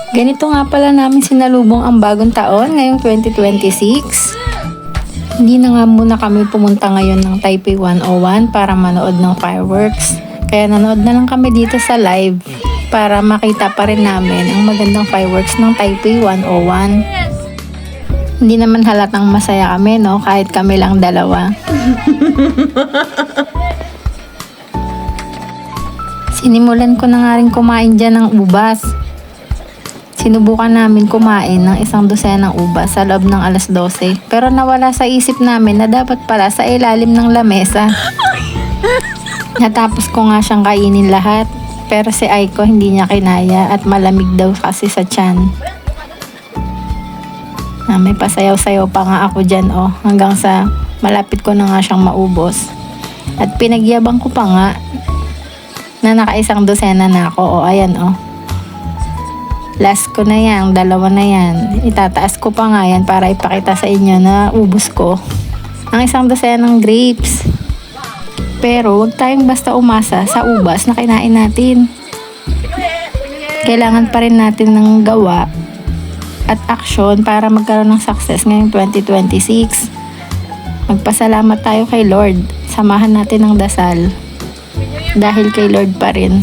Ganito nga pala namin sinalubong ang bagong taon ngayong 2026. Hindi na nga muna kami pumunta ngayon ng Taipei 101 para manood ng fireworks. Kaya nanood na lang kami dito sa live para makita pa rin namin ang magandang fireworks ng Taipei 101. Hindi naman halatang masaya kami, no? Kahit kami lang dalawa. Sinimulan ko na nga rin kumain dyan ng ubas. Sinubukan namin kumain ng 1 dosenang ubas sa loob ng alas 12. Pero nawala sa isip namin na dapat pala sa ilalim ng lamesa. Natapos ko nga siyang kainin lahat. Pero si Aiko hindi niya kinaya at malamig daw kasi sa tiyan. May pasayaw-sayaw pa nga ako dyan, oh, hanggang sa malapit ko na nga siyang maubos. At pinagyabang ko pa nga na naka 1 dosena na ako. O, ayan, o. Last ko na yan. 2 na yan. Itataas ko pa nga yan para ipakita sa inyo na ubos ko ang 1 dosenang grapes. Pero, huwag tayong basta umasa sa ubas na kinain natin. Kailangan pa rin natin ng gawa at action para magkaroon ng success ngayong 2026. Magpasalamat tayo kay Lord. Samahan natin ng dasal. Dahil kay Lord pa rin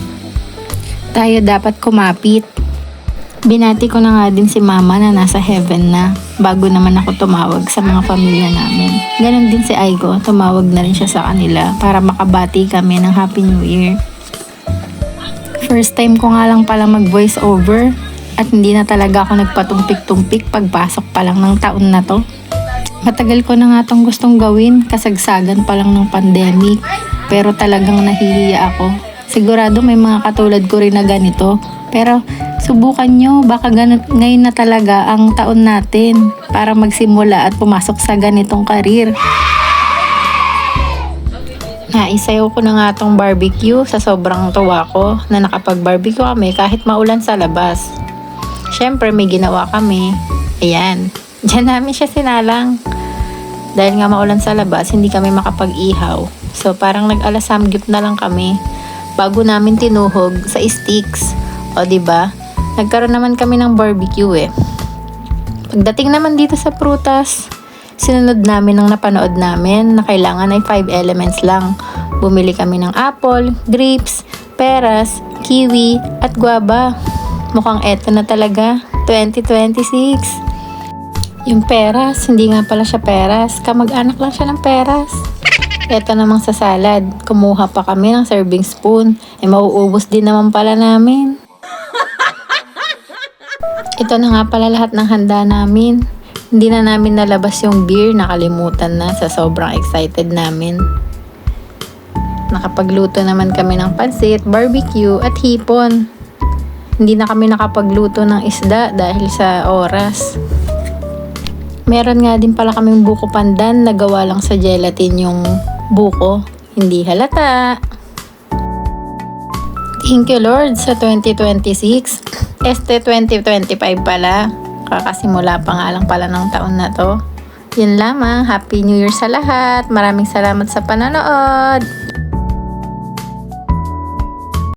tayo dapat kumapit. Binati ko na nga din si Mama na nasa heaven na bago naman ako tumawag sa mga pamilya namin. Ganon din si Aiko, tumawag na rin siya sa kanila para makabati kami ng Happy New Year. First time ko nga lang pala mag voice over at hindi na talaga ako nagpatumpik-tumpik pagpasok pa lang ng taon na to. Matagal ko na nga tong gustong gawin, kasagsagan pa lang ng pandemic. Pero talagang nahihiya ako. Sigurado may mga katulad ko rin na ganito. Pero subukan nyo, baka ngayon na talaga ang taon natin para magsimula at pumasok sa ganitong karir. Naisayaw ko na nga tong barbecue sa sobrang tuwa ko na nakapag-barbecue kami kahit maulan sa labas. Syempre may ginawa kami. Ayan, dyan namin siya sinalang. Dahil nga maulan sa labas, hindi kami makapag-ihaw. So, parang nag-alasamgyup na lang kami bago namin tinuhog sa sticks. O, diba? Nagkaroon naman kami ng barbecue eh. Pagdating naman dito sa prutas, sinunod namin ang napanood namin na kailangan ay 5 elements lang. Bumili kami ng apple, grapes, peras, kiwi, at guava. Mukhang eto na talaga, 2026. Yung peras, hindi nga pala siya peras. Kamag-anak lang siya ng peras. Eto namang sa salad, kumuha pa kami ng serving spoon. Mauubos din naman pala namin. Ito na nga pala lahat ng handa namin. Hindi na namin nalabas yung beer, nakalimutan na sa sobrang excited namin. Nakapagluto naman kami ng pansit, barbecue at hipon. Hindi na kami nakapagluto ng isda dahil sa oras. Meron nga din pala kaming buko pandan na gawa lang sa gelatin yung buko. Hindi halata. Thank you Lord sa 2026. 2025 pala. Kakasimula pa nga lang pala ng taon na to. Yun lamang. Happy New Year sa lahat. Maraming salamat sa panonood.